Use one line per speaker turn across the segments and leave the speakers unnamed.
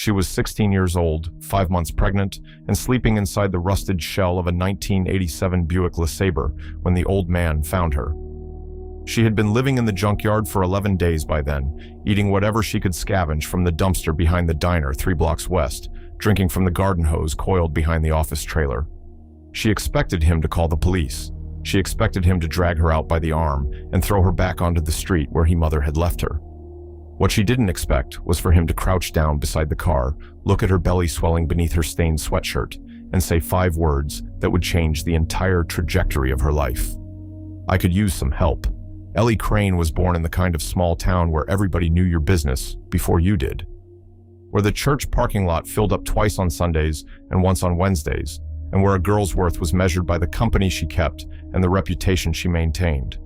She was 16 years old, 5 months pregnant, and sleeping inside the rusted shell of a 1987 Buick LeSabre when the old man found her. She had been living in the junkyard for 11 days by then, eating whatever she could scavenge from the dumpster behind the diner 3 blocks west, drinking from the garden hose coiled behind the office trailer. She expected him to call the police. She expected him to drag her out by the arm and throw her back onto the street where her mother had left her. What she didn't expect was for him to crouch down beside the car, look at her belly swelling beneath her stained sweatshirt, and say 5 words that would change the entire trajectory of her life. "I could use some help." Ellie Crane was born in the kind of small town where everybody knew your business before you did. Where the church parking lot filled up twice on Sundays and once on Wednesdays, and where a girl's worth was measured by the company she kept and the reputation she maintained.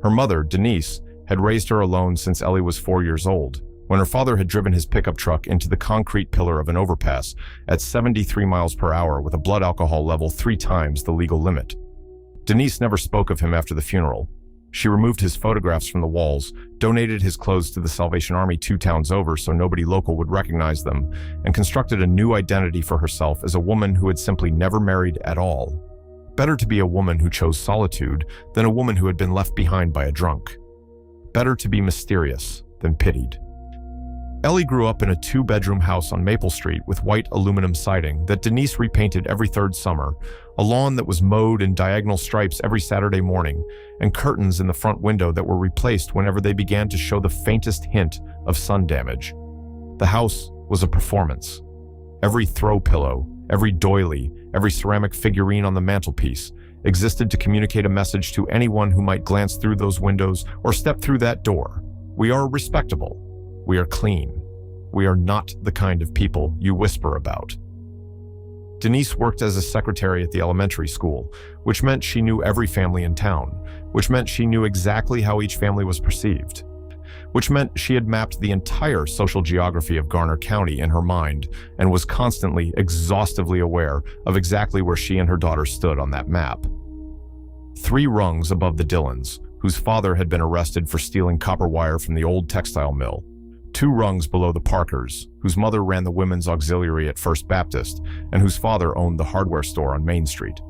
Her mother, Denise, had raised her alone since Ellie was 4 years old, when her father had driven his pickup truck into the concrete pillar of an overpass at 73 miles per hour with a blood alcohol level 3 times the legal limit. Denise never spoke of him after the funeral. She removed his photographs from the walls, donated his clothes to the Salvation Army 2 towns over so nobody local would recognize them, and constructed a new identity for herself as a woman who had simply never married at all. Better to be a woman who chose solitude than a woman who had been left behind by a drunk. Better to be mysterious than pitied. Ellie grew up in a 2-bedroom house on Maple Street with white aluminum siding that Denise repainted every 3rd summer, a lawn that was mowed in diagonal stripes every Saturday morning, and curtains in the front window that were replaced whenever they began to show the faintest hint of sun damage. The house was a performance. Every throw pillow, every doily, every ceramic figurine on the mantelpiece existed to communicate a message to anyone who might glance through those windows or step through that door. We are respectable. We are clean. We are not the kind of people you whisper about. Denise worked as a secretary at the elementary school, which meant she knew every family in town, which meant she knew exactly how each family was perceived, which meant she had mapped the entire social geography of Garner County in her mind and was constantly, exhaustively aware of exactly where she and her daughter stood on that map. 3 rungs above the Dillons, whose father had been arrested for stealing copper wire from the old textile mill. 2 rungs below the Parkers, whose mother ran the women's auxiliary at First Baptist and whose father owned the hardware store on Main Street.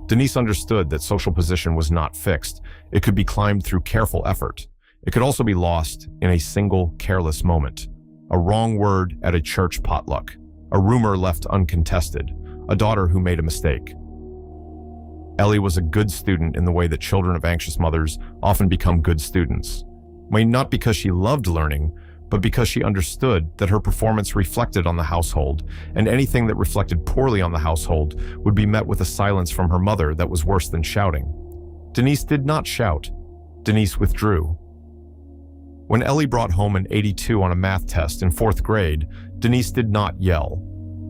Denise understood that social position was not fixed. It could be climbed through careful effort. It could also be lost in a single careless moment. A wrong word at a church potluck. A rumor left uncontested. A daughter who made a mistake. Ellie was a good student in the way that children of anxious mothers often become good students. Not because she loved learning, but because she understood that her performance reflected on the household, and anything that reflected poorly on the household would be met with a silence from her mother that was worse than shouting. Denise did not shout. Denise withdrew. When Ellie brought home an 82 on a math test in 4th grade, Denise did not yell.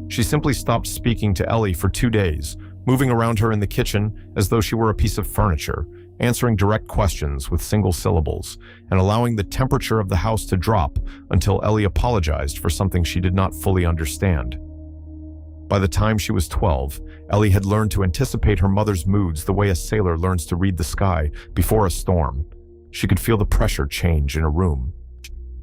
She simply stopped speaking to Ellie for 2 days, moving around her in the kitchen as though she were a piece of furniture, answering direct questions with single syllables, and allowing the temperature of the house to drop until Ellie apologized for something she did not fully understand. By the time she was 12, Ellie had learned to anticipate her mother's moods the way a sailor learns to read the sky before a storm. She could feel the pressure change in a room.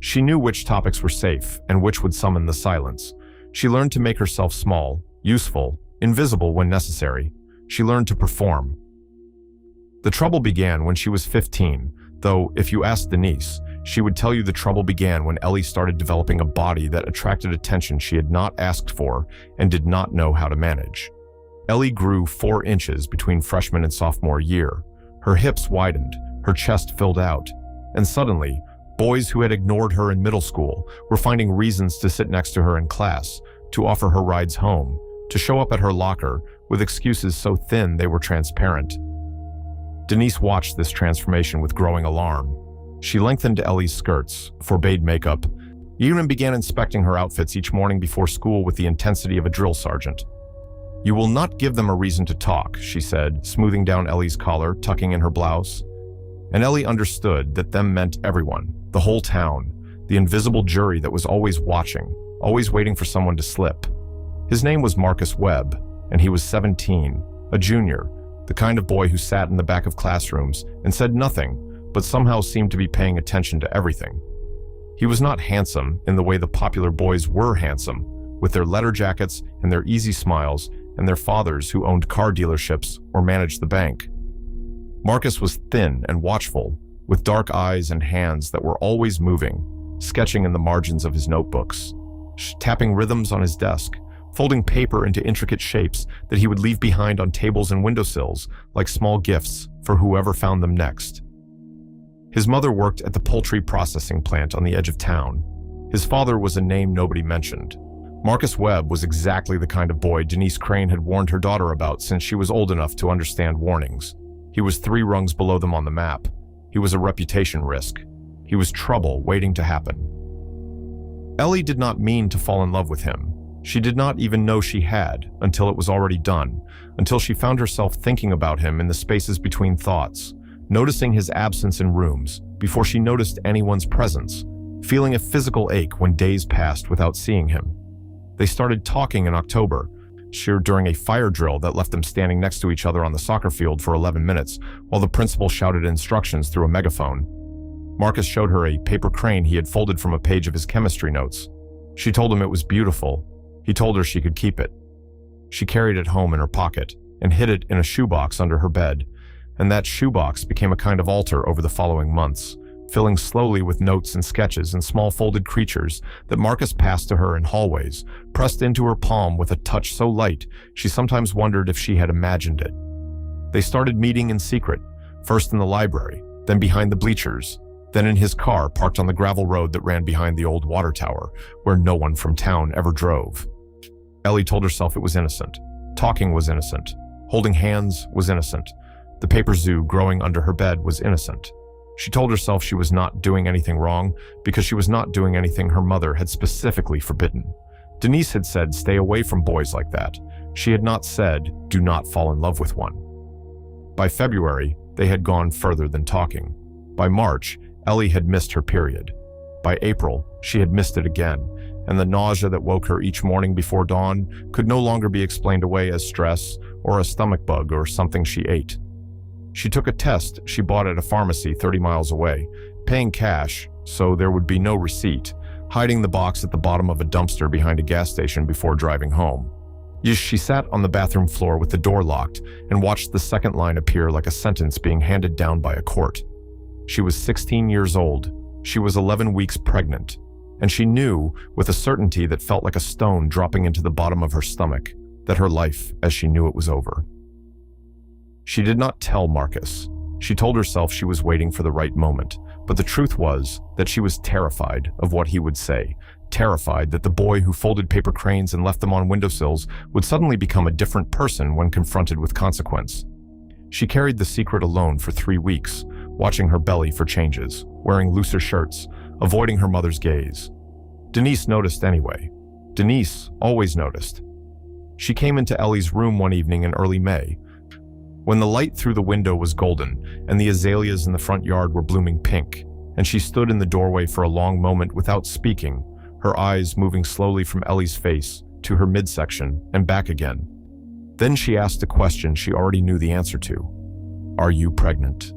She knew which topics were safe and which would summon the silence. She learned to make herself small, useful, invisible when necessary. She learned to perform. The trouble began when she was 15, though if you asked Denise, she would tell you the trouble began when Ellie started developing a body that attracted attention she had not asked for and did not know how to manage. Ellie grew 4 inches between freshman and sophomore year. Her hips widened, her chest filled out, and suddenly, boys who had ignored her in middle school were finding reasons to sit next to her in class, to offer her rides home, to show up at her locker with excuses so thin they were transparent. Denise watched this transformation with growing alarm. She lengthened Ellie's skirts, forbade makeup, even began inspecting her outfits each morning before school with the intensity of a drill sergeant. "You will not give them a reason to talk," she said, smoothing down Ellie's collar, tucking in her blouse. And Ellie understood that them meant everyone, the whole town, the invisible jury that was always watching, always waiting for someone to slip. His name was Marcus Webb, and he was 17, a junior, the kind of boy who sat in the back of classrooms and said nothing, but somehow seemed to be paying attention to everything. He was not handsome in the way the popular boys were handsome, with their leather jackets and their easy smiles and their fathers who owned car dealerships or managed the bank. Marcus was thin and watchful, with dark eyes and hands that were always moving, sketching in the margins of his notebooks, tapping rhythms on his desk, folding paper into intricate shapes that he would leave behind on tables and windowsills like small gifts for whoever found them next. His mother worked at the poultry processing plant on the edge of town. His father was a name nobody mentioned. Marcus Webb was exactly the kind of boy Denise Crane had warned her daughter about since she was old enough to understand warnings. He was 3 rungs below them on the map. He was a reputation risk. He was trouble waiting to happen. Ellie did not mean to fall in love with him. She did not even know she had until it was already done, until she found herself thinking about him in the spaces between thoughts, noticing his absence in rooms before she noticed anyone's presence, feeling a physical ache when days passed without seeing him. They started talking in October, during a fire drill that left them standing next to each other on the soccer field for 11 minutes while the principal shouted instructions through a megaphone. Marcus showed her a paper crane he had folded from a page of his chemistry notes. She told him it was beautiful. He told her she could keep it. She carried it home in her pocket and hid it in a shoebox under her bed, and that shoebox became a kind of altar over the following months, filling slowly with notes and sketches and small folded creatures that Marcus passed to her in hallways, pressed into her palm with a touch so light she sometimes wondered if she had imagined it. They started meeting in secret, first in the library, then behind the bleachers, then in his car parked on the gravel road that ran behind the old water tower, where no one from town ever drove. Ellie told herself it was innocent. Talking was innocent. Holding hands was innocent. The paper zoo growing under her bed was innocent. She told herself she was not doing anything wrong because she was not doing anything her mother had specifically forbidden. Denise had said, stay away from boys like that. She had not said, do not fall in love with one. By February, they had gone further than talking. By March, Ellie had missed her period. By April, she had missed it again, and the nausea that woke her each morning before dawn could no longer be explained away as stress or a stomach bug or something she ate. She took a test she bought at a pharmacy 30 miles away, paying cash so there would be no receipt, hiding the box at the bottom of a dumpster behind a gas station before driving home. She sat on the bathroom floor with the door locked and watched the second line appear like a sentence being handed down by a court. She was 16 years old. She was 11 weeks pregnant, and she knew with a certainty that felt like a stone dropping into the bottom of her stomach that her life as she knew it was over. She did not tell Marcus. She told herself she was waiting for the right moment, but the truth was that she was terrified of what he would say, terrified that the boy who folded paper cranes and left them on windowsills would suddenly become a different person when confronted with consequence. She carried the secret alone for 3 weeks, watching her belly for changes, wearing looser shirts, avoiding her mother's gaze. Denise noticed anyway. Denise always noticed. She came into Ellie's room one evening in early May, when the light through the window was golden and the azaleas in the front yard were blooming pink, and she stood in the doorway for a long moment without speaking, her eyes moving slowly from Ellie's face to her midsection and back again. Then she asked a question she already knew the answer to. Are you pregnant?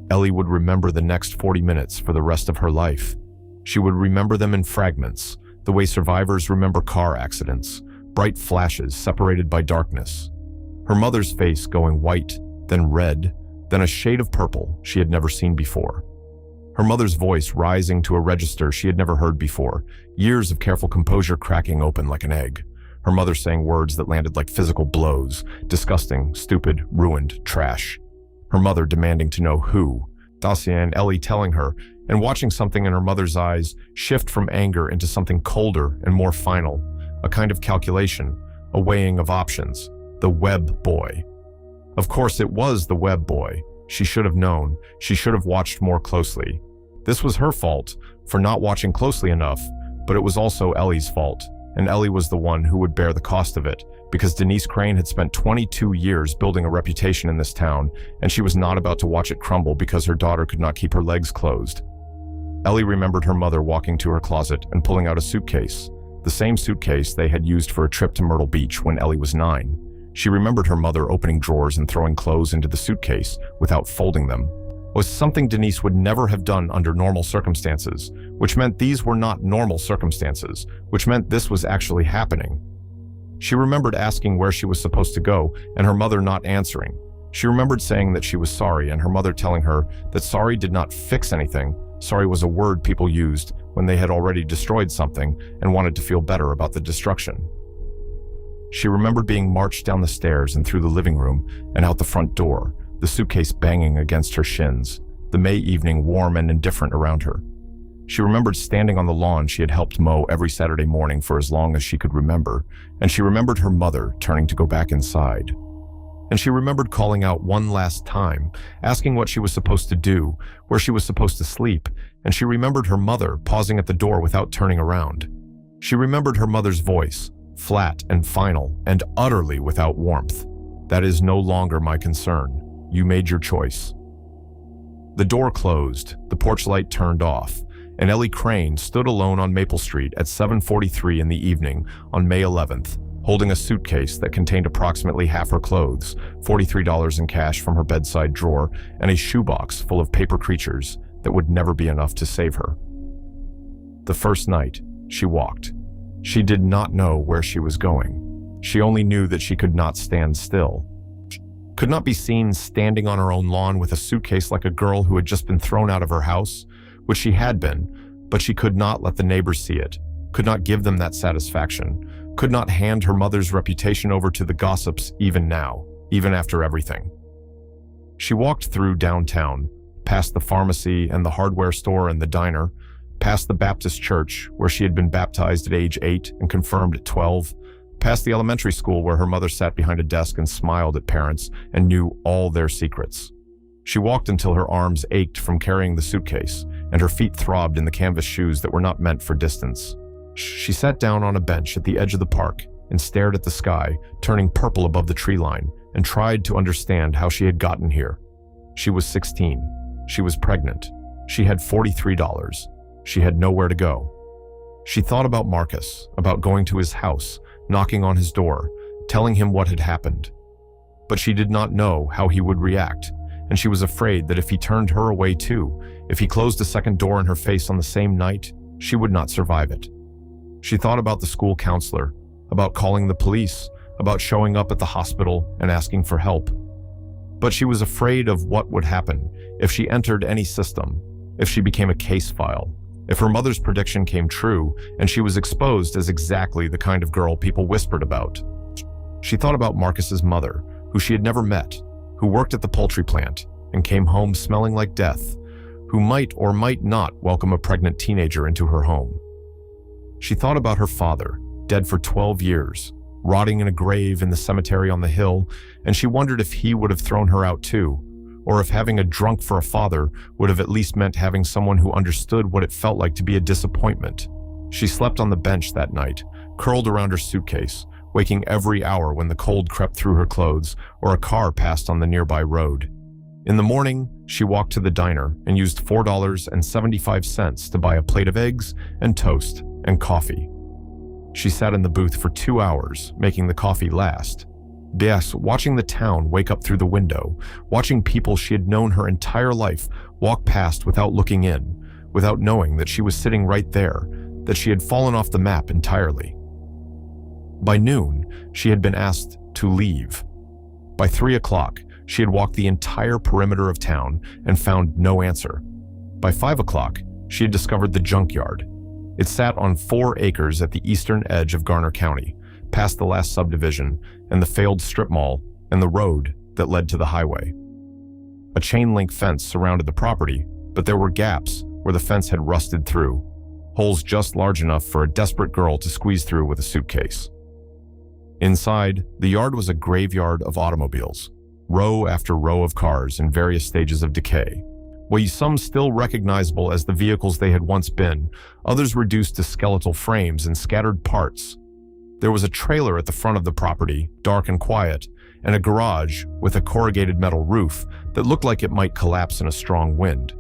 Ellie would remember the next 40 minutes for the rest of her life. She would remember them in fragments, the way survivors remember car accidents, bright flashes separated by darkness. Her mother's face going white, then red, then a shade of purple she had never seen before. Her mother's voice rising to a register she had never heard before, years of careful composure cracking open like an egg. Her mother saying words that landed like physical blows, disgusting, stupid, ruined, trash. Her mother demanding to know who, Dacia and Ellie telling her, and watching something in her mother's eyes shift from anger into something colder and more final, a kind of calculation, a weighing of options, the Webb boy. Of course it was the Webb boy. She should have known, she should have watched more closely. This was her fault for not watching closely enough, but it was also Ellie's fault, and Ellie was the one who would bear the cost of it, because Denise Crane had spent 22 years building a reputation in this town, and she was not about to watch it crumble because her daughter could not keep her legs closed. Ellie remembered her mother walking to her closet and pulling out a suitcase, the same suitcase they had used for a trip to Myrtle Beach when Ellie was 9. She remembered her mother opening drawers and throwing clothes into the suitcase without folding them. was something Denise would never have done under normal circumstances, which meant these were not normal circumstances, which meant this was actually happening. She remembered asking where she was supposed to go and her mother not answering. She remembered saying that she was sorry and her mother telling her that sorry did not fix anything. Sorry was a word people used when they had already destroyed something and wanted to feel better about the destruction. She remembered being marched down the stairs and through the living room and out the front door, the suitcase banging against her shins, the May evening warm and indifferent around her. She remembered standing on the lawn she had helped mow every Saturday morning for as long as she could remember, and she remembered her mother turning to go back inside. And she remembered calling out one last time, asking what she was supposed to do, where she was supposed to sleep, and she remembered her mother pausing at the door without turning around. She remembered her mother's voice, flat and final and utterly without warmth. "That is no longer my concern. You made your choice." The door closed, the porch light turned off, and Ellie Crane stood alone on Maple Street at 7:43 in the evening on May 11th, holding a suitcase that contained approximately half her clothes, $43 in cash from her bedside drawer, and a shoebox full of paper creatures that would never be enough to save her. The first night, she walked. She did not know where she was going. She only knew that she could not stand still. Could not be seen standing on her own lawn with a suitcase like a girl who had just been thrown out of her house, which she had been, but she could not let the neighbors see it, could not give them that satisfaction, could not hand her mother's reputation over to the gossips even now, even after everything. She walked through downtown, past the pharmacy and the hardware store and the diner, past the Baptist church where she had been baptized at age 8 and confirmed at 12, past the elementary school where her mother sat behind a desk and smiled at parents and knew all their secrets. She walked until her arms ached from carrying the suitcase and her feet throbbed in the canvas shoes that were not meant for distance. She sat down on a bench at the edge of the park and stared at the sky, turning purple above the tree line, and tried to understand how she had gotten here. She was 16. She was pregnant. She had $43. She had nowhere to go. She thought about Marcus, about going to his house, knocking on his door, telling him what had happened. But she did not know how he would react, and she was afraid that if he turned her away too, if he closed a second door in her face on the same night, she would not survive it. She thought about the school counselor, about calling the police, about showing up at the hospital and asking for help. But she was afraid of what would happen if she entered any system, if she became a case file, if her mother's prediction came true and she was exposed as exactly the kind of girl people whispered about. She thought about Marcus's mother, who she had never met, who worked at the poultry plant and came home smelling like death, who might or might not welcome a pregnant teenager into her home. She thought about her father, dead for 12 years, rotting in a grave in the cemetery on the hill, and she wondered if he would have thrown her out too, or if having a drunk for a father would have at least meant having someone who understood what it felt like to be a disappointment. She slept on the bench that night, curled around her suitcase, waking every hour when the cold crept through her clothes or a car passed on the nearby road. In the morning, she walked to the diner and used $4.75 to buy a plate of eggs and toast and coffee. She sat in the booth for 2 hours, making the coffee last. Yes, watching the town wake up through the window, watching people she had known her entire life walk past without looking in, without knowing that she was sitting right there, that she had fallen off the map entirely. By noon, she had been asked to leave. By 3 o'clock, she had walked the entire perimeter of town and found no answer. By 5 o'clock, she had discovered the junkyard. It sat on 4 acres at the eastern edge of Garner County, past the last subdivision and the failed strip mall and the road that led to the highway. A chain-link fence surrounded the property, but there were gaps where the fence had rusted through, holes just large enough for a desperate girl to squeeze through with a suitcase. Inside, the yard was a graveyard of automobiles, row after row of cars in various stages of decay. While some still recognizable as the vehicles they had once been, others reduced to skeletal frames and scattered parts. There was a trailer at the front of the property, dark and quiet, and a garage with a corrugated metal roof that looked like it might collapse in a strong wind.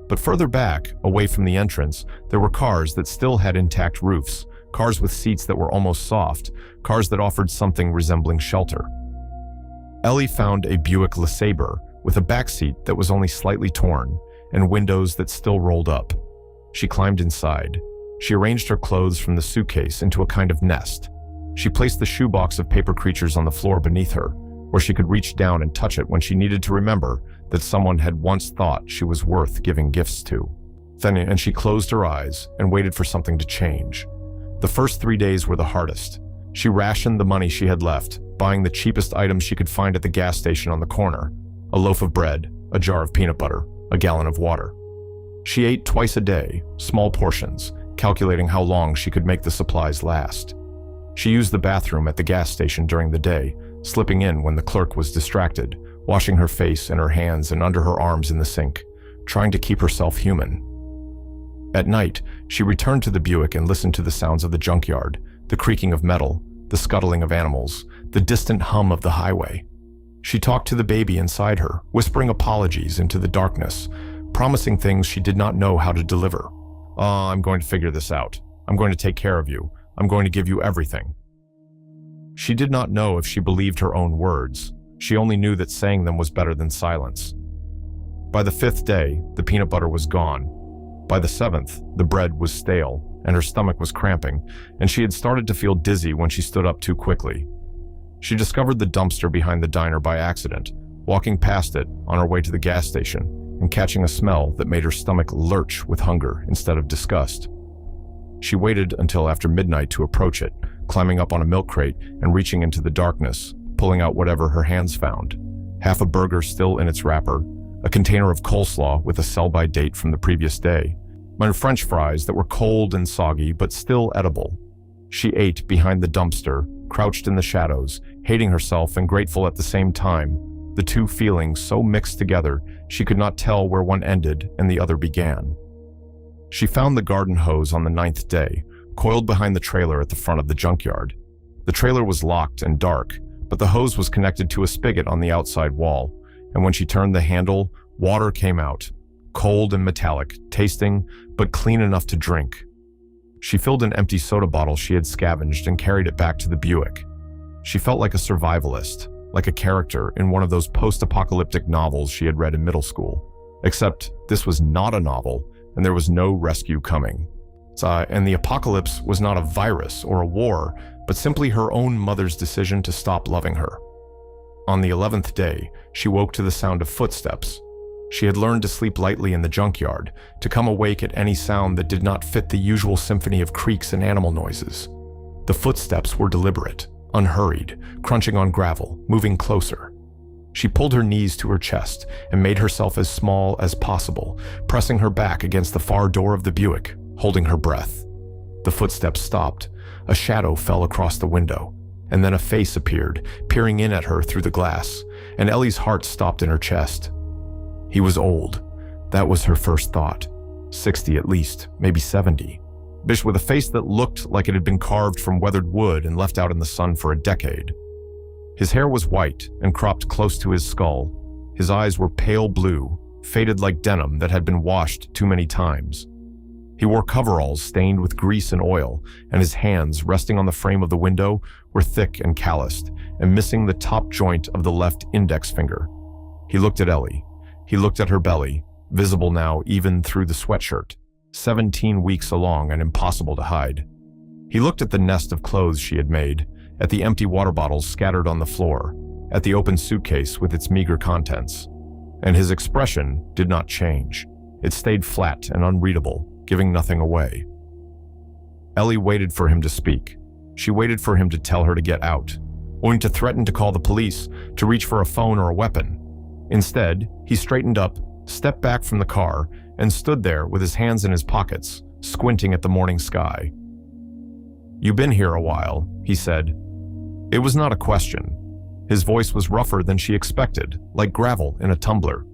But further back, away from the entrance, there were cars that still had intact roofs, cars with seats that were almost soft, cars that offered something resembling shelter. Ellie found a Buick LeSabre, with a backseat that was only slightly torn and windows that still rolled up. She climbed inside. She arranged her clothes from the suitcase into a kind of nest. She placed the shoebox of paper creatures on the floor beneath her, where she could reach down and touch it when she needed to remember that someone had once thought she was worth giving gifts to. Then she closed her eyes and waited for something to change. The first 3 days were the hardest. She rationed the money she had left, buying the cheapest items she could find at the gas station on the corner: a loaf of bread, a jar of peanut butter, a gallon of water. She ate twice a day, small portions, calculating how long she could make the supplies last. She used the bathroom at the gas station during the day, slipping in when the clerk was distracted, washing her face and her hands and under her arms in the sink, trying to keep herself human. At night, she returned to the Buick and listened to the sounds of the junkyard, the creaking of metal, the scuttling of animals, the distant hum of the highway. She talked to the baby inside her, whispering apologies into the darkness, promising things she did not know how to deliver. I'm going to figure this out. I'm going to take care of you. I'm going to give you everything." She did not know if she believed her own words. She only knew that saying them was better than silence. By the 5th day, the peanut butter was gone. By the 7th, the bread was stale, and her stomach was cramping, and she had started to feel dizzy when she stood up too quickly. She discovered the dumpster behind the diner by accident, walking past it on her way to the gas station, and catching a smell that made her stomach lurch with hunger instead of disgust. She waited until after midnight to approach it, climbing up on a milk crate and reaching into the darkness, pulling out whatever her hands found: half a burger still in its wrapper, a container of coleslaw with a sell-by date from the previous day, and French fries that were cold and soggy but still edible. She ate behind the dumpster, crouched in the shadows, hating herself and grateful at the same time, the two feelings so mixed together she could not tell where one ended and the other began. She found the garden hose on the 9th day, coiled behind the trailer at the front of the junkyard. The trailer was locked and dark, but the hose was connected to a spigot on the outside wall, and when she turned the handle, water came out, cold and metallic, tasting, but clean enough to drink. She filled an empty soda bottle she had scavenged and carried it back to the Buick. She felt like a survivalist, like a character in one of those post-apocalyptic novels she had read in middle school. Except this was not a novel, and there was no rescue coming. And the apocalypse was not a virus or a war, but simply her own mother's decision to stop loving her. On the 11th day, she woke to the sound of footsteps. She had learned to sleep lightly in the junkyard, to come awake at any sound that did not fit the usual symphony of creaks and animal noises. The footsteps were deliberate, unhurried, crunching on gravel, moving closer. She pulled her knees to her chest and made herself as small as possible, pressing her back against the far door of the Buick, holding her breath. The footsteps stopped. A shadow fell across the window, and then a face appeared, peering in at her through the glass, and Ellie's heart stopped in her chest. He was old. That was her first thought. 60 at least, maybe 70. Bish with a face that looked like it had been carved from weathered wood and left out in the sun for a decade. His hair was white and cropped close to his skull. His eyes were pale blue, faded like denim that had been washed too many times. He wore coveralls stained with grease and oil, and his hands, resting on the frame of the window, were thick and calloused, and missing the top joint of the left index finger. He looked at Ellie. He looked at her belly, visible now even through the sweatshirt, 17 weeks along and impossible to hide. He looked at the nest of clothes she had made, at the empty water bottles scattered on the floor, at the open suitcase with its meager contents. And his expression did not change. It stayed flat and unreadable, giving nothing away. Ellie waited for him to speak. She waited for him to tell her to get out, or to threaten to call the police, to reach for a phone or a weapon. Instead, he straightened up, stepped back from the car, and stood there with his hands in his pockets, squinting at the morning sky. "You've been here a while," he said. It was not a question. His voice was rougher than she expected, like gravel in a tumbler.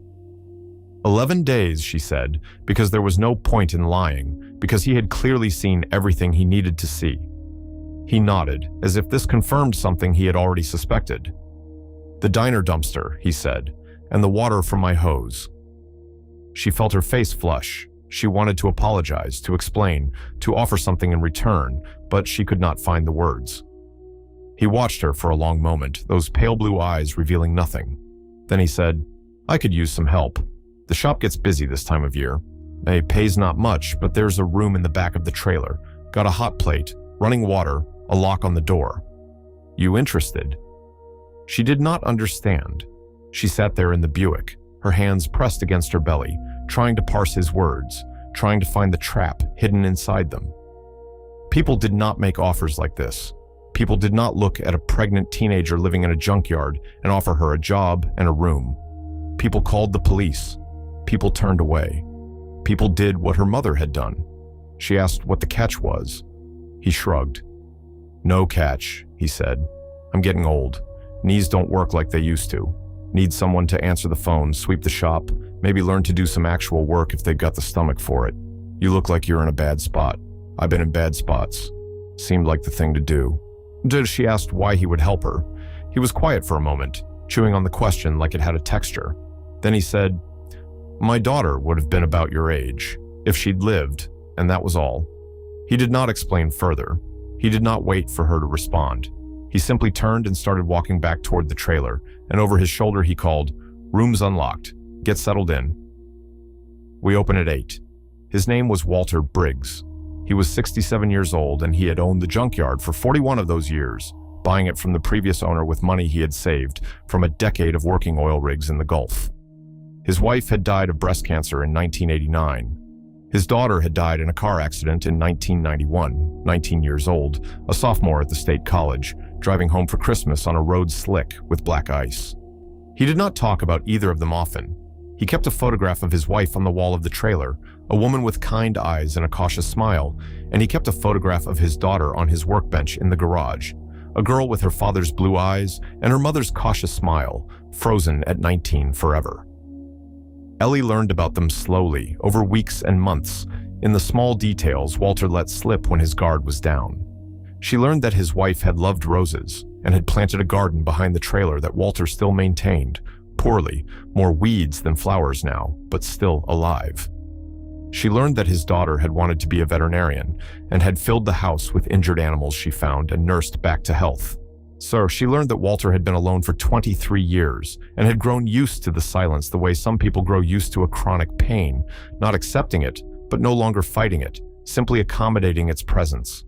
11 days, she said, because there was no point in lying, because he had clearly seen everything he needed to see. He nodded, as if this confirmed something he had already suspected. "The diner dumpster," he said, "and the water from my hose." She felt her face flush. She wanted to apologize, to explain, to offer something in return, but she could not find the words. He watched her for a long moment, those pale blue eyes revealing nothing. Then he said, I could use some help. The shop gets busy this time of year. It pays not much, but there's a room in the back of the trailer. Got a hot plate, running water, a lock on the door. You interested?" She did not understand. She sat there in the Buick, her hands pressed against her belly, trying to parse his words, trying to find the trap hidden inside them. People did not make offers like this. People did not look at a pregnant teenager living in a junkyard and offer her a job and a room. People called the police. People turned away. People did what her mother had done. She asked what the catch was. He shrugged. "No catch," he said. "I'm getting old. Knees don't work like they used to. Need someone to answer the phone, sweep the shop, maybe learn to do some actual work if they've got the stomach for it. You look like you're in a bad spot. I've been in bad spots. Seemed like the thing to do." She asked why he would help her. He was quiet for a moment, chewing on the question like it had a texture. Then he said, "My daughter would have been about your age, if she'd lived, and that was all." He did not explain further. He did not wait for her to respond. He simply turned and started walking back toward the trailer, and over his shoulder he called, "Room's unlocked. Get settled in." "We open at 8. His name was Walter Briggs. He was 67 years old, and he had owned the junkyard for 41 of those years, buying it from the previous owner with money he had saved from a decade of working oil rigs in the Gulf. His wife had died of breast cancer in 1989. His daughter had died in a car accident in 1991, 19 years old, a sophomore at the state college, driving home for Christmas on a road slick with black ice. He did not talk about either of them often. He kept a photograph of his wife on the wall of the trailer, a woman with kind eyes and a cautious smile, and he kept a photograph of his daughter on his workbench in the garage, a girl with her father's blue eyes and her mother's cautious smile, frozen at 19 forever. Ellie learned about them slowly, over weeks and months, in the small details Walter let slip when his guard was down. She learned that his wife had loved roses and had planted a garden behind the trailer that Walter still maintained, poorly, more weeds than flowers now, but still alive. She learned that his daughter had wanted to be a veterinarian and had filled the house with injured animals she found and nursed back to health. So she learned that Walter had been alone for 23 years and had grown used to the silence the way some people grow used to a chronic pain, not accepting it, but no longer fighting it, simply accommodating its presence.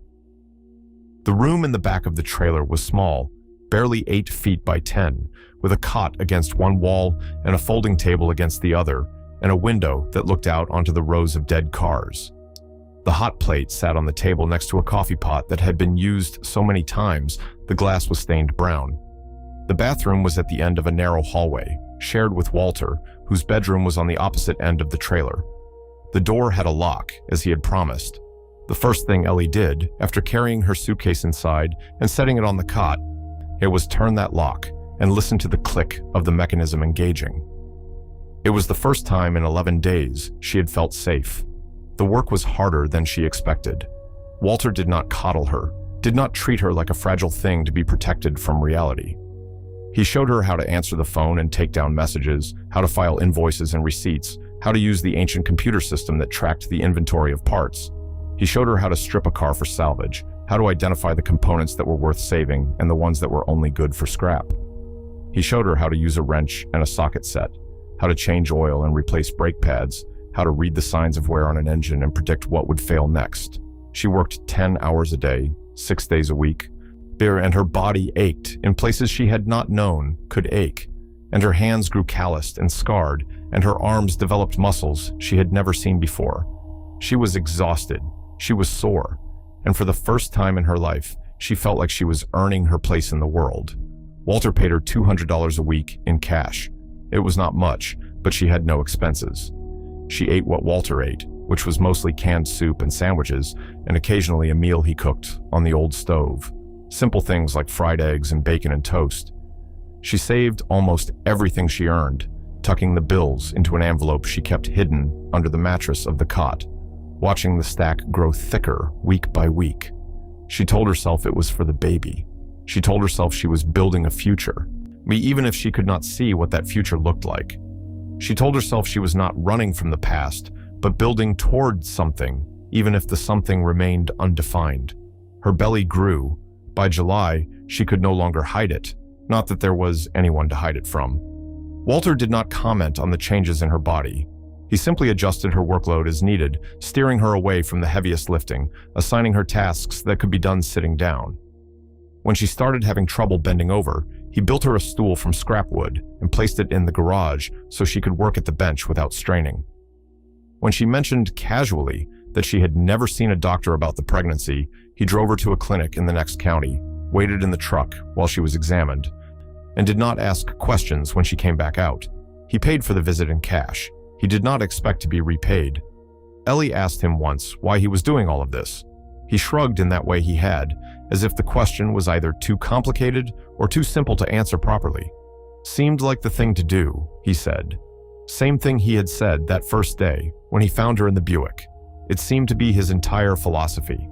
The room in the back of the trailer was small, barely 8 feet by 10, with a cot against one wall and a folding table against the other, and a window that looked out onto the rows of dead cars. The hot plate sat on the table next to a coffee pot that had been used so many times the glass was stained brown. The bathroom was at the end of a narrow hallway, shared with Walter, whose bedroom was on the opposite end of the trailer. The door had a lock, as he had promised. The first thing Ellie did, after carrying her suitcase inside and setting it on the cot, it was turn that lock and listen to the click of the mechanism engaging. It was the first time in 11 days she had felt safe. The work was harder than she expected. Walter did not coddle her, did not treat her like a fragile thing to be protected from reality. He showed her how to answer the phone and take down messages, how to file invoices and receipts, how to use the ancient computer system that tracked the inventory of parts. He showed her how to strip a car for salvage, how to identify the components that were worth saving and the ones that were only good for scrap. He showed her how to use a wrench and a socket set, how to change oil and replace brake pads, how to read the signs of wear on an engine and predict what would fail next. She worked 10 hours a day, 6 days a week, and her body ached in places she had not known could ache, and her hands grew calloused and scarred, and her arms developed muscles she had never seen before. She was exhausted, she was sore, and for the first time in her life, she felt like she was earning her place in the world. Walter paid her $200 a week in cash. It was not much, but she had no expenses. She ate what Walter ate, which was mostly canned soup and sandwiches, and occasionally a meal he cooked on the old stove. Simple things like fried eggs and bacon and toast. She saved almost everything she earned, tucking the bills into an envelope she kept hidden under the mattress of the cot, watching the stack grow thicker week by week. She told herself it was for the baby. She told herself she was building a future, even if she could not see what that future looked like. She told herself she was not running from the past, but building toward something, even if the something remained undefined. Her belly grew. By July, she could no longer hide it, not that there was anyone to hide it from. Walter did not comment on the changes in her body. He simply adjusted her workload as needed, steering her away from the heaviest lifting, assigning her tasks that could be done sitting down. When she started having trouble bending over, he built her a stool from scrap wood and placed it in the garage so she could work at the bench without straining. When she mentioned casually that she had never seen a doctor about the pregnancy, he drove her to a clinic in the next county, waited in the truck while she was examined, and did not ask questions when she came back out. He paid for the visit in cash. He did not expect to be repaid. Ellie asked him once why he was doing all of this. He shrugged in that way he had, as if the question was either too complicated or too simple to answer properly. Seemed like the thing to do, he said. Same thing he had said that first day when he found her in the Buick. It seemed to be his entire philosophy.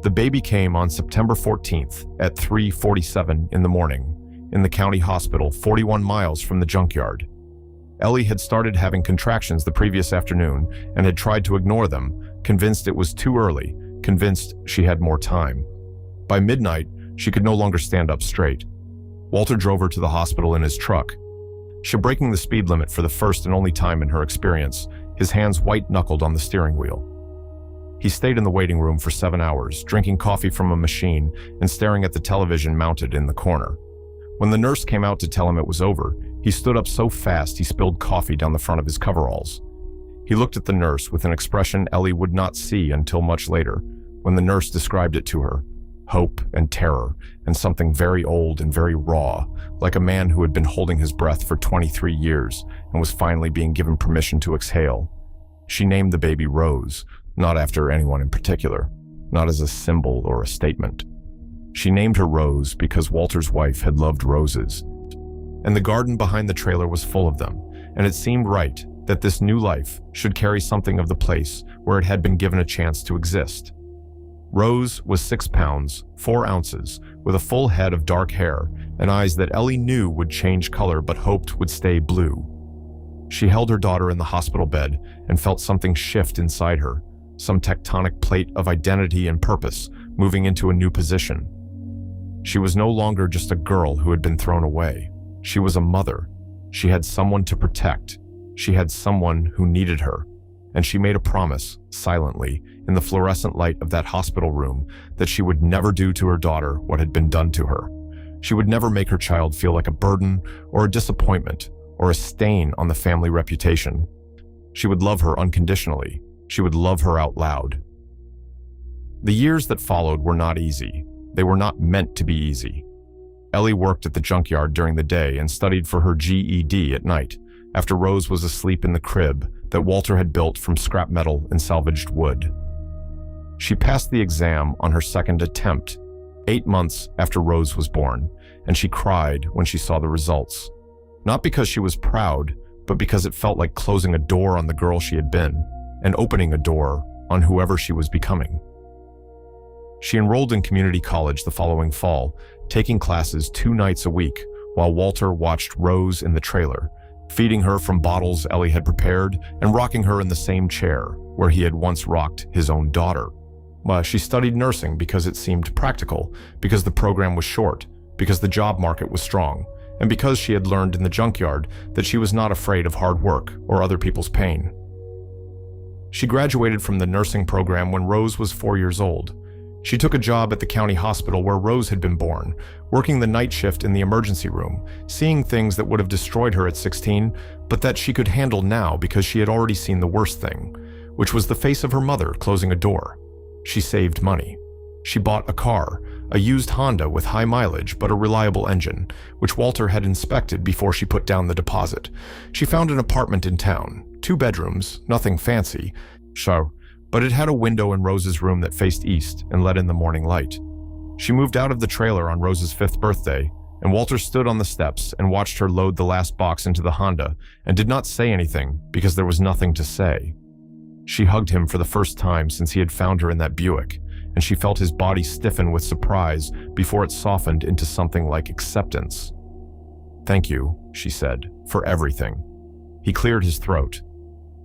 The baby came on September 14th at 3:47 in the morning in the county hospital 41 miles from the junkyard. Ellie had started having contractions the previous afternoon and had tried to ignore them, convinced it was too early, convinced she had more time. By midnight, she could no longer stand up straight. Walter drove her to the hospital in his truck. She breaking the speed limit for the first and only time in her experience, his hands white-knuckled on the steering wheel. He stayed in the waiting room for 7 hours, drinking coffee from a machine and staring at the television mounted in the corner. When the nurse came out to tell him it was over, he stood up so fast he spilled coffee down the front of his coveralls. He looked at the nurse with an expression Ellie would not see until much later, when the nurse described it to her. Hope and terror, and something very old and very raw, like a man who had been holding his breath for 23 years and was finally being given permission to exhale. She named the baby Rose, not after anyone in particular, not as a symbol or a statement. She named her Rose because Walter's wife had loved roses, and the garden behind the trailer was full of them, and it seemed right that this new life should carry something of the place where it had been given a chance to exist. Rose was 6 pounds, 4 ounces, with a full head of dark hair and eyes that Ellie knew would change color but hoped would stay blue. She held her daughter in the hospital bed and felt something shift inside her, some tectonic plate of identity and purpose moving into a new position. She was no longer just a girl who had been thrown away. She was a mother. She had someone to protect. She had someone who needed her. And she made a promise, silently, in the fluorescent light of that hospital room, that she would never do to her daughter what had been done to her. She would never make her child feel like a burden or a disappointment or a stain on the family reputation. She would love her unconditionally. She would love her out loud. The years that followed were not easy. They were not meant to be easy. Ellie worked at the junkyard during the day and studied for her GED at night, after Rose was asleep in the crib that Walter had built from scrap metal and salvaged wood. She passed the exam on her second attempt, 8 months after Rose was born, and she cried when she saw the results. Not because she was proud, but because it felt like closing a door on the girl she had been and opening a door on whoever she was becoming. She enrolled in community college the following fall, taking classes 2 nights a week while Walter watched Rose in the trailer, feeding her from bottles Ellie had prepared and rocking her in the same chair where he had once rocked his own daughter. She studied nursing because it seemed practical, because the program was short, because the job market was strong, and because she had learned in the junkyard that she was not afraid of hard work or other people's pain. She graduated from the nursing program when Rose was 4 years old. She took a job at the county hospital where Rose had been born, working the night shift in the emergency room, seeing things that would have destroyed her at 16, but that she could handle now because she had already seen the worst thing, which was the face of her mother closing a door. She saved money. She bought a car, a used Honda with high mileage but a reliable engine, which Walter had inspected before she put down the deposit. She found an apartment in town, 2 bedrooms, nothing fancy, but it had a window in Rose's room that faced east and let in the morning light. She moved out of the trailer on Rose's 5th birthday, and Walter stood on the steps and watched her load the last box into the Honda and did not say anything because there was nothing to say. She hugged him for the first time since he had found her in that Buick, and she felt his body stiffen with surprise before it softened into something like acceptance. "Thank you," she said, "for everything." He cleared his throat.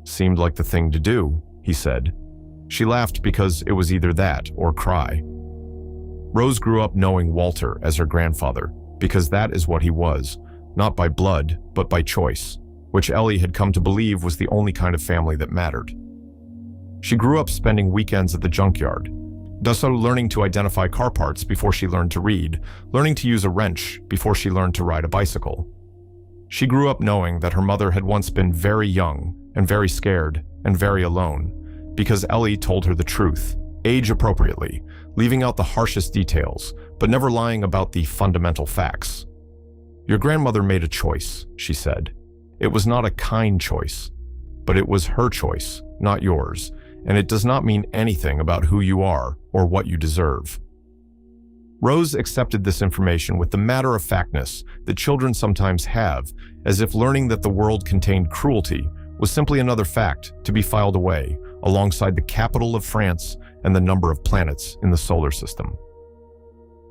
"Seemed like the thing to do," he said. She laughed because it was either that or cry. Rose grew up knowing Walter as her grandfather, because that is what he was, not by blood, but by choice, which Ellie had come to believe was the only kind of family that mattered. She grew up spending weekends at the junkyard, thus learning to identify car parts before she learned to read, learning to use a wrench before she learned to ride a bicycle. She grew up knowing that her mother had once been very young and very scared and very alone, because Ellie told her the truth, age appropriately, leaving out the harshest details, but never lying about the fundamental facts. "Your grandmother made a choice," she said. "It was not a kind choice, but it was her choice, not yours, and it does not mean anything about who you are or what you deserve." Rose accepted this information with the matter-of-factness that children sometimes have, as if learning that the world contained cruelty was simply another fact to be filed away, alongside the capital of France and the number of planets in the solar system.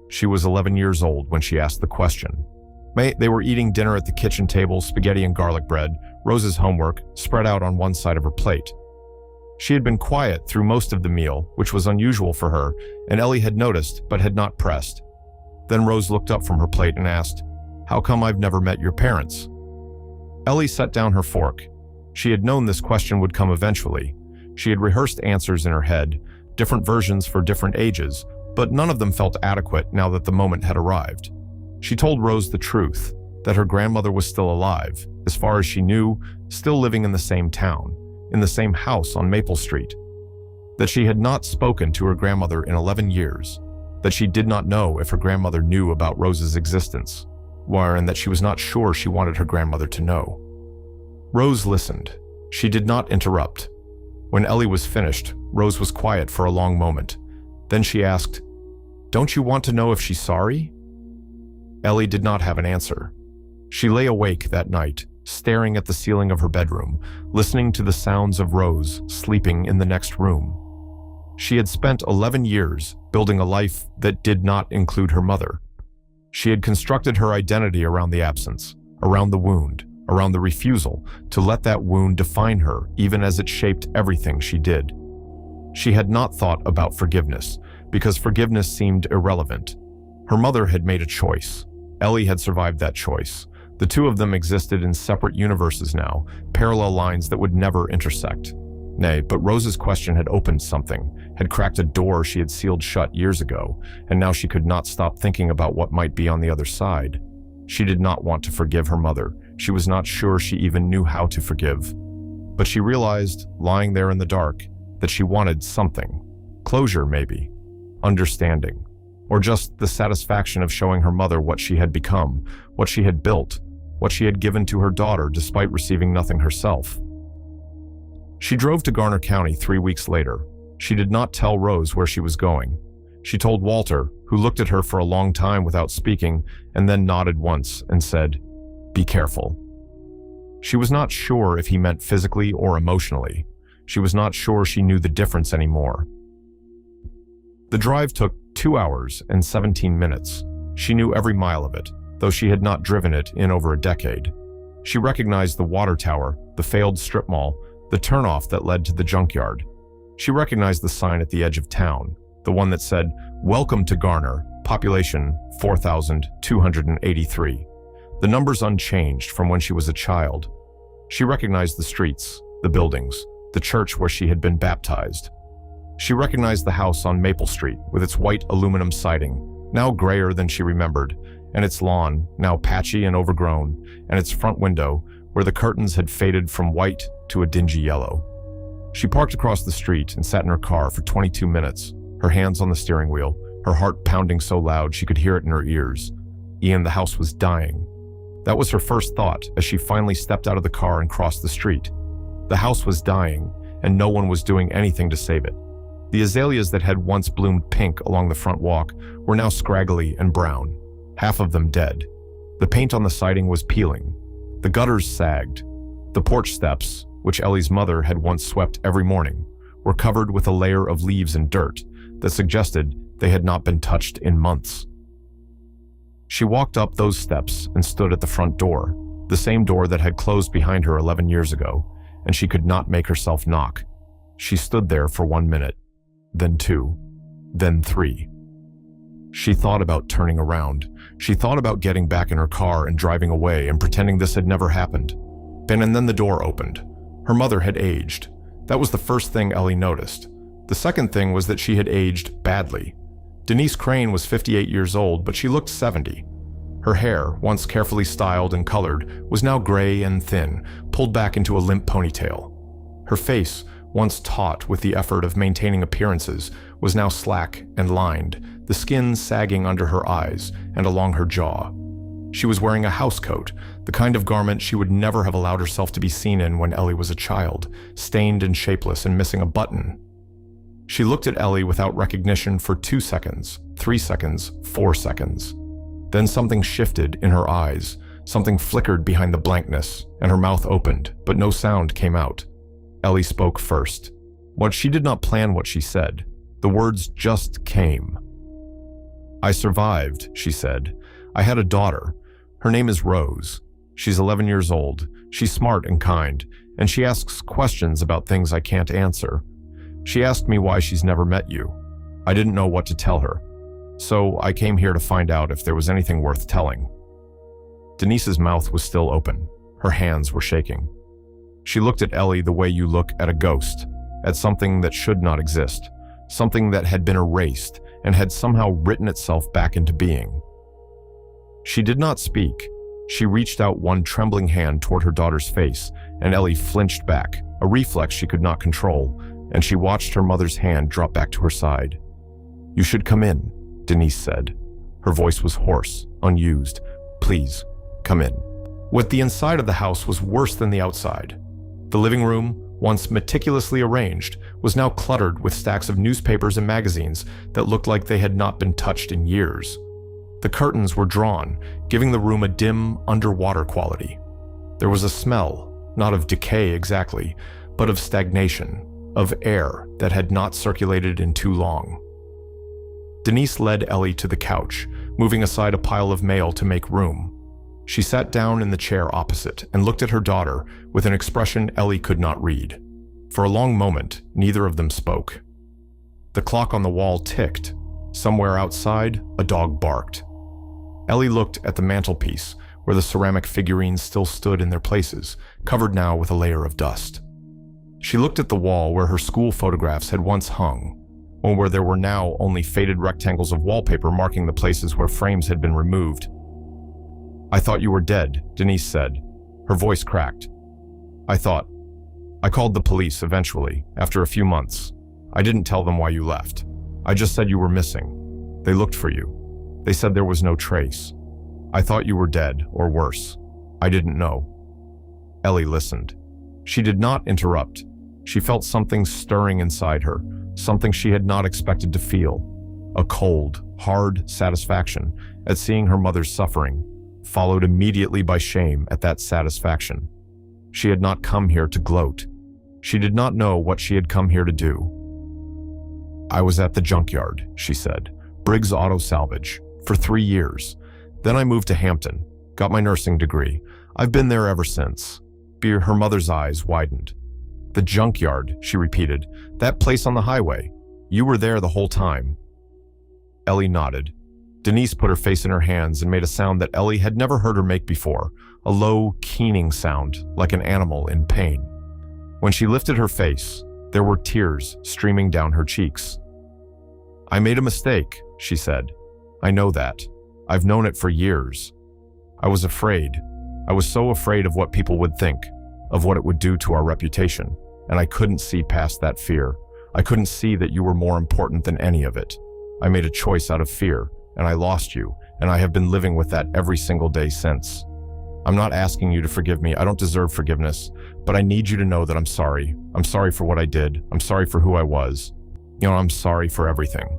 She was 11 years old when she asked the question. They were eating dinner at the kitchen table, spaghetti and garlic bread, Rose's homework, spread out on one side of her plate. She had been quiet through most of the meal, which was unusual for her, and Ellie had noticed but had not pressed. Then Rose looked up from her plate and asked, "How come I've never met your parents?" Ellie set down her fork. She had known this question would come eventually. She had rehearsed answers in her head, different versions for different ages, but none of them felt adequate now that the moment had arrived. She told Rose the truth, that her grandmother was still alive, as far as she knew, still living in the same town, in the same house on Maple Street. That she had not spoken to her grandmother in 11 years, that she did not know if her grandmother knew about Rose's existence, and that she was not sure she wanted her grandmother to know. Rose listened. She did not interrupt. When Ellie was finished, Rose was quiet for a long moment. Then she asked, "Don't you want to know if she's sorry?" Ellie did not have an answer. She lay awake that night, staring at the ceiling of her bedroom, listening to the sounds of Rose sleeping in the next room. She had spent 11 years building a life that did not include her mother. She had constructed her identity around the absence, around the wound, around the refusal to let that wound define her, even as it shaped everything she did. She had not thought about forgiveness, because forgiveness seemed irrelevant. Her mother had made a choice. Ellie had survived that choice. The two of them existed in separate universes now, parallel lines that would never intersect. Nay, but Rose's question had opened something, had cracked a door she had sealed shut years ago, and now she could not stop thinking about what might be on the other side. She did not want to forgive her mother. She was not sure she even knew how to forgive. But she realized, lying there in the dark, that she wanted something. Closure, maybe. Understanding. Or just the satisfaction of showing her mother what she had become, what she had built, what she had given to her daughter despite receiving nothing herself. She drove to Garner County 3 weeks later. She did not tell Rose where she was going. She told Walter, who looked at her for a long time without speaking, and then nodded once and said, "Be careful." She was not sure if he meant physically or emotionally. She was not sure she knew the difference anymore. The drive took 2 hours and 17 minutes. She knew every mile of it, though she had not driven it in over a decade. She recognized the water tower, the failed strip mall, the turnoff that led to the junkyard. She recognized the sign at the edge of town, the one that said, "Welcome to Garner, population 4,283. The numbers unchanged from when she was a child. She recognized the streets, the buildings, the church where she had been baptized. She recognized the house on Maple Street with its white aluminum siding, now grayer than she remembered, and its lawn, now patchy and overgrown, and its front window, where the curtains had faded from white to a dingy yellow. She parked across the street and sat in her car for 22 minutes, her hands on the steering wheel, her heart pounding so loud she could hear it in her ears. Ian, the house was dying. That was her first thought as she finally stepped out of the car and crossed the street. The house was dying, and no one was doing anything to save it. The azaleas that had once bloomed pink along the front walk were now scraggly and brown, half of them dead. The paint on the siding was peeling. The gutters sagged. The porch steps, which Ellie's mother had once swept every morning, were covered with a layer of leaves and dirt that suggested they had not been touched in months. She walked up those steps and stood at the front door, the same door that had closed behind her 11 years ago, and she could not make herself knock. She stood there for 1 minute, then 2, then 3. She thought about turning around, She thought about getting back in her car and driving away and pretending this had never happened. And then the door opened. Her mother had aged. That was the first thing Ellie noticed. The second thing was that she had aged badly. Denise Crane was 58 years old, but she looked 70. Her hair, once carefully styled and colored, was now gray and thin, pulled back into a limp ponytail. Her face, once taut with the effort of maintaining appearances, was now slack and lined, the skin sagging under her eyes and along her jaw. She was wearing a housecoat, the kind of garment she would never have allowed herself to be seen in when Ellie was a child, stained and shapeless and missing a button. She looked at Ellie without recognition for 2 seconds, 3 seconds, 4 seconds. Then something shifted in her eyes, something flickered behind the blankness, and her mouth opened, but no sound came out. Ellie spoke first. But she did not plan what she said. The words just came. "I survived," she said. "I had a daughter. Her name is Rose. She's 11 years old. She's smart and kind, and she asks questions about things I can't answer. She asked me why she's never met you. I didn't know what to tell her. So I came here to find out if there was anything worth telling." Denise's mouth was still open. Her hands were shaking. She looked at Ellie the way you look at a ghost, at something that should not exist, something that had been erased and had somehow written itself back into being. She did not speak. She reached out one trembling hand toward her daughter's face, and Ellie flinched back, a reflex she could not control, and she watched her mother's hand drop back to her side. "You should come in," Denise said. Her voice was hoarse, unused. "Please, come in." What the inside of the house was worse than the outside. The living room, once meticulously arranged, was now cluttered with stacks of newspapers and magazines that looked like they had not been touched in years. The curtains were drawn, giving the room a dim, underwater quality. There was a smell, not of decay exactly, but of stagnation, of air that had not circulated in too long. Denise led Ellie to the couch, moving aside a pile of mail to make room. She sat down in the chair opposite and looked at her daughter with an expression Ellie could not read. For a long moment, neither of them spoke. The clock on the wall ticked. Somewhere outside, a dog barked. Ellie looked at the mantelpiece, where the ceramic figurines still stood in their places, covered now with a layer of dust. She looked at the wall where her school photographs had once hung, or where there were now only faded rectangles of wallpaper marking the places where frames had been removed. "I thought you were dead," Denise said. Her voice cracked. I called the police eventually, after a few months. I didn't tell them why you left. I just said you were missing. They looked for you. They said there was no trace. I thought you were dead, or worse. I didn't know." Ellie listened. She did not interrupt. She felt something stirring inside her, something she had not expected to feel. A cold, hard satisfaction at seeing her mother's suffering, followed immediately by shame at that satisfaction. She had not come here to gloat. She did not know what she had come here to do. "I was at the junkyard," she said. "Briggs Auto Salvage. For 3 years. Then I moved to Hampton, got my nursing degree. I've been there ever since." Her mother's eyes widened. "The junkyard," she repeated. "That place on the highway. You were there the whole time." Ellie nodded. Denise put her face in her hands and made a sound that Ellie had never heard her make before, a low, keening sound, like an animal in pain. When she lifted her face, there were tears streaming down her cheeks. "I made a mistake," she said. "I know that. I've known it for years. I was afraid. I was so afraid of what people would think, of what it would do to our reputation, and I couldn't see past that fear. I couldn't see that you were more important than any of it. I made a choice out of fear, and I lost you, and I have been living with that every single day since. I'm not asking you to forgive me. I don't deserve forgiveness, but I need you to know that I'm sorry. I'm sorry for what I did. I'm sorry for who I was. I'm sorry for everything."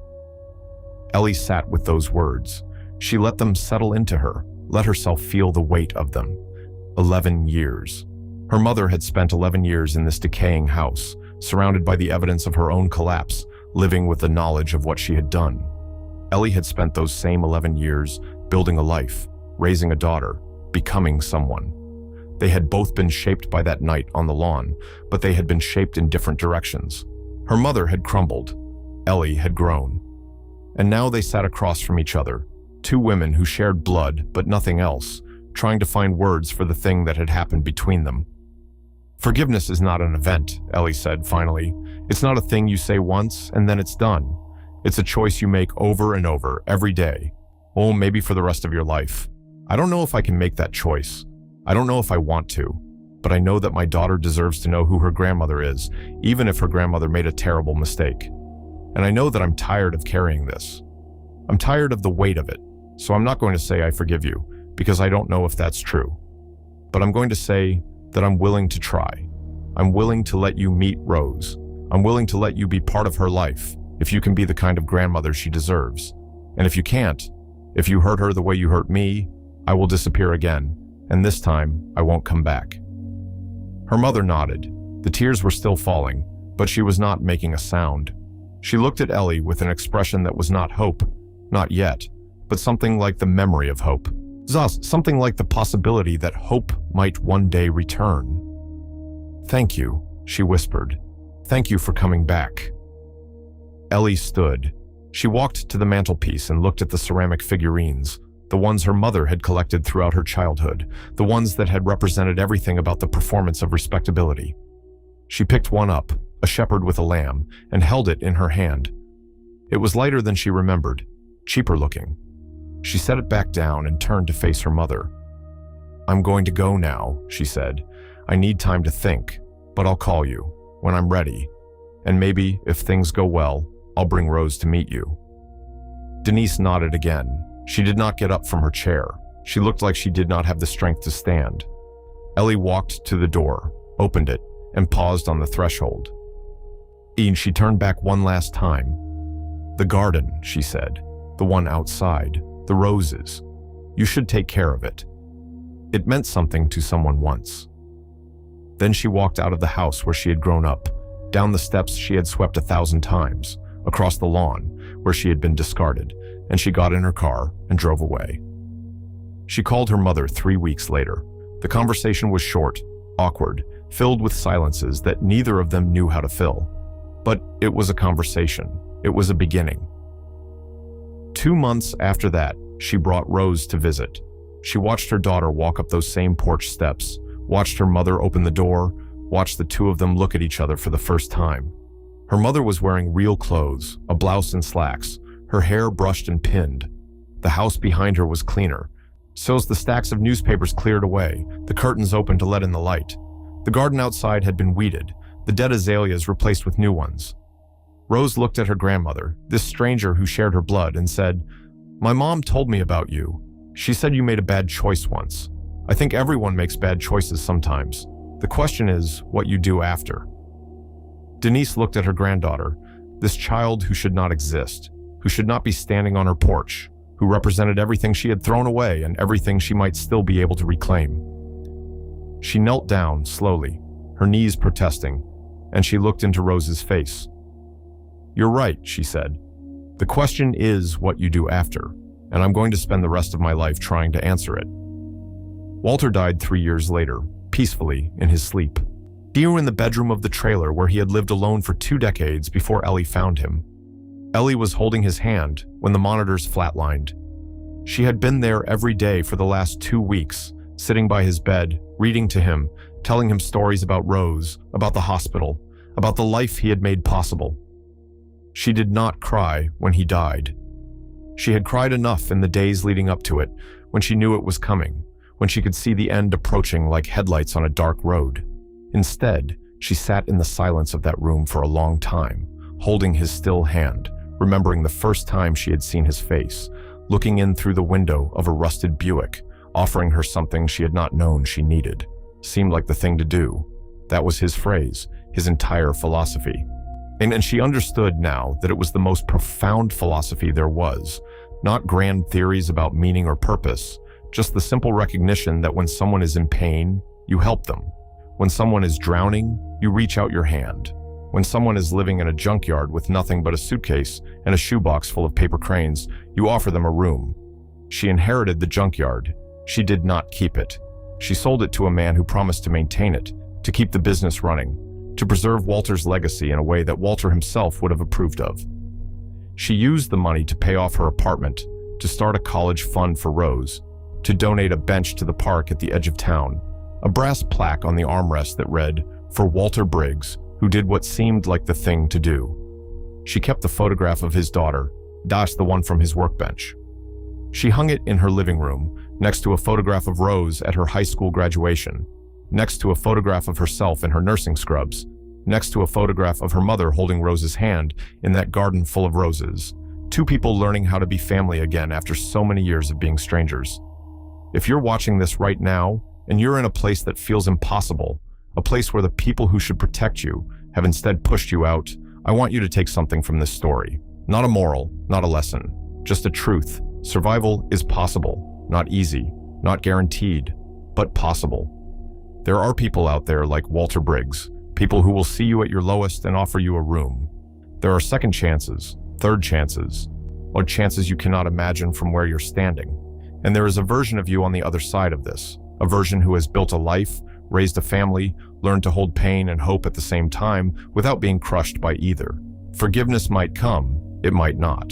Ellie sat with those words. She let them settle into her, let herself feel the weight of them. 11 years. Her mother had spent 11 years in this decaying house, surrounded by the evidence of her own collapse, living with the knowledge of what she had done. Ellie had spent those same 11 years building a life, raising a daughter, becoming someone. They had both been shaped by that night on the lawn, but they had been shaped in different directions. Her mother had crumbled. Ellie had grown. And now they sat across from each other, Two women who shared blood, but nothing else, trying to find words for the thing that had happened between them. "Forgiveness is not an event," Ellie said finally. "It's not a thing you say once and then it's done. It's a choice you make over and over, every day. Oh, maybe for the rest of your life. I don't know if I can make that choice. I don't know if I want to. But I know that my daughter deserves to know who her grandmother is, even if her grandmother made a terrible mistake. And I know that I'm tired of carrying this. I'm tired of the weight of it, so I'm not going to say I forgive you, because I don't know if that's true. But I'm going to say that I'm willing to try. I'm willing to let you meet Rose. I'm willing to let you be part of her life, if you can be the kind of grandmother she deserves. And if you can't, if you hurt her the way you hurt me, I will disappear again, and this time I won't come back." Her mother nodded. The tears were still falling, but she was not making a sound. She looked at Ellie with an expression that was not hope, not yet, but something like the memory of hope. Something like the possibility that hope might one day return. "Thank you," she whispered. "Thank you for coming back." Ellie stood. She walked to the mantelpiece and looked at the ceramic figurines, the ones her mother had collected throughout her childhood, the ones that had represented everything about the performance of respectability. She picked one up, a shepherd with a lamb, and held it in her hand. It was lighter than she remembered, cheaper looking. She set it back down and turned to face her mother. "I'm going to go now," she said. "I need time to think, but I'll call you when I'm ready. And maybe, if things go well, I'll bring Rose to meet you." Denise nodded again. She did not get up from her chair. She looked like she did not have the strength to stand. Ellie walked to the door, opened it, and paused on the threshold. She turned back one last time. "The garden," she said. "The one outside. The roses. You should take care of it. It meant something to someone once." Then she walked out of the house where she had grown up, down the steps she had swept 1,000 times, across the lawn where she had been discarded, and she got in her car and drove away. She called her mother 3 weeks later. The conversation was short, awkward, filled with silences that neither of them knew how to fill. But it was a conversation. It was a beginning. 2 months after that, she brought Rose to visit. She watched her daughter walk up those same porch steps, watched her mother open the door, watched the two of them look at each other for the first time. Her mother was wearing real clothes, a blouse and slacks, her hair brushed and pinned. The house behind her was cleaner. So as the stacks of newspapers cleared away, the curtains opened to let in the light. The garden outside had been weeded, the dead azaleas replaced with new ones. Rose looked at her grandmother, this stranger who shared her blood, and said, "My mom told me about you. She said you made a bad choice once. I think everyone makes bad choices sometimes. The question is what you do after." Denise looked at her granddaughter, this child who should not exist, who should not be standing on her porch, who represented everything she had thrown away and everything she might still be able to reclaim. She knelt down slowly, her knees protesting, and she looked into Rose's face. "You're right," she said. "The question is what you do after, and I'm going to spend the rest of my life trying to answer it." Walter died 3 years later, peacefully in his sleep. He was in the bedroom of the trailer where he had lived alone for 2 decades before Ellie found him. Ellie was holding his hand when the monitors flatlined. She had been there every day for the last 2 weeks, sitting by his bed, reading to him, telling him stories about Rose, about the hospital, about the life he had made possible. She did not cry when he died. She had cried enough in the days leading up to it, when she knew it was coming, when she could see the end approaching like headlights on a dark road. Instead, she sat in the silence of that room for a long time, holding his still hand, remembering the first time she had seen his face, looking in through the window of a rusted Buick, offering her something she had not known she needed. Seemed like the thing to do. That was his phrase, his entire philosophy. And she understood now that it was the most profound philosophy there was, not grand theories about meaning or purpose, just the simple recognition that when someone is in pain, you help them. When someone is drowning, you reach out your hand. When someone is living in a junkyard with nothing but a suitcase and a shoebox full of paper cranes, you offer them a room. She inherited the junkyard. She did not keep it. She sold it to a man who promised to maintain it, to keep the business running, to preserve Walter's legacy in a way that Walter himself would have approved of. She used the money to pay off her apartment, to start a college fund for Rose, to donate a bench to the park at the edge of town, a brass plaque on the armrest that read, "For Walter Briggs, who did what seemed like the thing to do." She kept the photograph of his daughter, Dash, the one from his workbench. She hung it in her living room, next to a photograph of Rose at her high school graduation, next to a photograph of herself in her nursing scrubs, next to a photograph of her mother holding Rose's hand in that garden full of roses. Two people learning how to be family again after so many years of being strangers. If you're watching this right now, and you're in a place that feels impossible, a place where the people who should protect you have instead pushed you out, I want you to take something from this story. Not a moral, not a lesson, just a truth. Survival is possible, not easy, not guaranteed, but possible. There are people out there like Walter Briggs, people who will see you at your lowest and offer you a room. There are second chances, third chances, or chances you cannot imagine from where you're standing. And there is a version of you on the other side of this, a version who has built a life, raised a family, learned to hold pain and hope at the same time without being crushed by either. Forgiveness might come, it might not.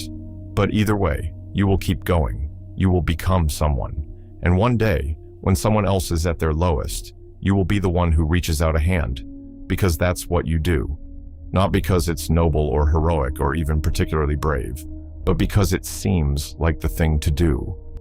But either way, you will keep going. You will become someone. And one day, when someone else is at their lowest, you will be the one who reaches out a hand, because that's what you do. Not because it's noble or heroic or even particularly brave, but because it seems like the thing to do.